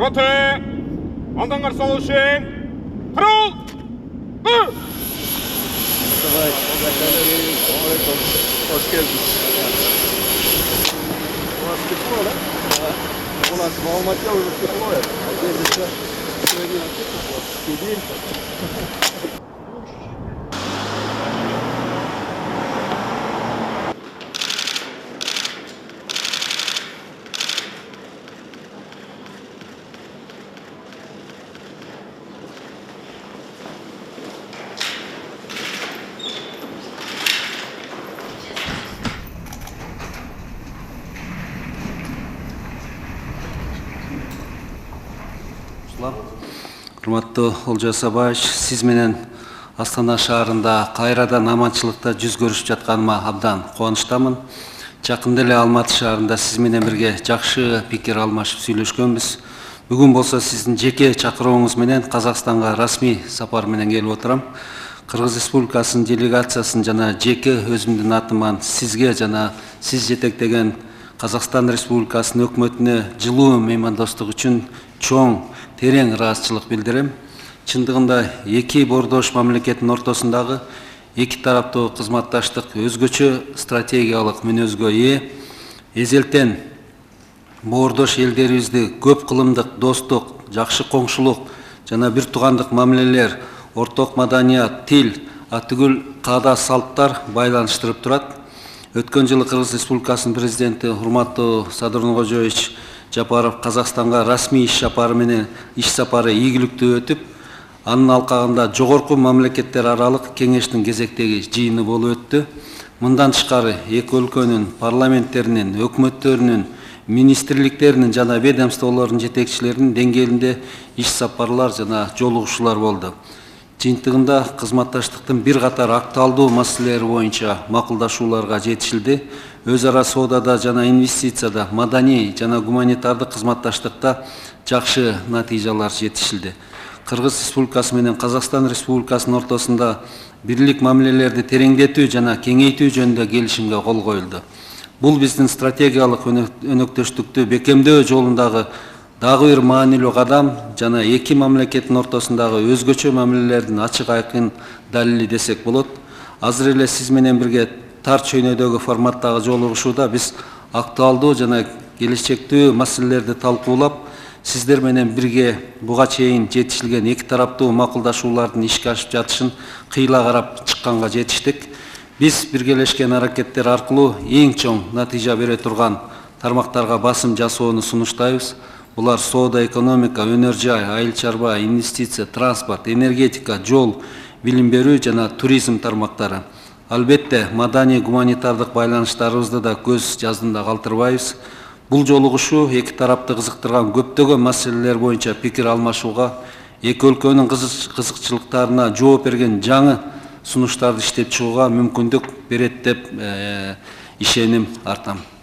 Роте, ondan karşı oluşun. Kurul! Dur! Hoş geldiniz. Burası kötü mü lan? Burası Malatya uyuştu mu ya? Gezisi. Söyleyeyim. Урматтуу Олжас Абаевич, сиз менен Астана шаарында кайрадан аманчылыкта жүз көрүшүп жатканыма абдан кубанычтамын. Жакында эле Алматы шаарында сиз менен бирге жакшы пикир алмашып сүйлөшкөнбүз. Бүгүн болсо сиздин жеке чакырууңуз менен Казакстанга расмий сапар менен келип отурам. Кыргыз Республикасынын делегациясын жана жеке өзүмдүн атыман сизге жана сиз жетектеген Казакстан Республикасынын өкмөтүнө жылуу меймандостук үчүн чоң терең ыраазычылык билдирем. Чындыгында эки боордош мамлекеттин ортосундагы эки тараптуу кызматташтык өзгөчө стратегиялык мүнөзгө ээ. Эзелтен боордош элдерибизди көп кылымдык достук, жакшы коңшулук жана бир туугандык мамилелер, орток маданият, тил, атүгүл каада салттар байланыштырып турат. Өткөн жылы Кыргыз Республикасынын президенти урматтуу Садыр Нуркожоевич Жапаров Казакстанга расмий иш сапары ийгиликтүү өтүп, анын алкагында жогорку мамлекеттер аралык кеңештин кезектеги жыйыны болуп өттү. Мындан тышкары эки өлкөнүн парламенттеринин, өкмөттөрүнүн, министрликтеринин жана ведомстволордун жетекчилеринин деңгээлинде иш сапарлар жана жолугушуулар болду. Жыйынтыгында кызматташтыктын бир катар актуалдуу маселелери боюнча макулдашууларга жетишилди. Өз ара соодада жана инвестицияда, маданий жана гуманитардык кызматташтыкта жакшы натыйжалар жетишилди. Кыргыз Республикасы менен Казакстан Республикасынын ортосунда бирлик мамилелерди тереңдетүү жана кеңейтүү жөнүндө келишимге кол коюлду. Бул биздин стратегиялык өнөктөштүктү бекемдөө жолундагы дагы бир маанилүү кадам жана эки мамлекеттин ортосундагы өзгөчө мамилелердин ачык айкын далили десек болот. Азыр эле сиз менен бирге тар чөйнөдөгү форматтагы жолугушууда биз актуалдуу жана келечектүү маселелерди талкуулап, сиздер менен бирге буга чейин жетишилген эки тараптуу макулдашуулардын ишке ашып жатышын кыйла карап чыкканга жетиштик. Биз биргелешкен аракеттер аркылуу эң чоң натыйжа бере турган тармактарга басым жасоону сунуштайбыз. Булар соода, экономика, өнөр жай, айыл чарба, инвестиция, транспорт, энергетика, жол, билим берүү жана туризм тармактары. Албетте, маданий гуманитардык байланыштарыбызды да көз жаздында калтырбайбыз. Бул жолугушуу эки тарапты кызыктырган көптөгөн маселелер боюнча пикир алмашууга, эки өлкөнүн кызыкчылыктарына жооп берген жаңы сунуштарды иштеп чыгууга мүмкүндүк берет деп ишеним артам.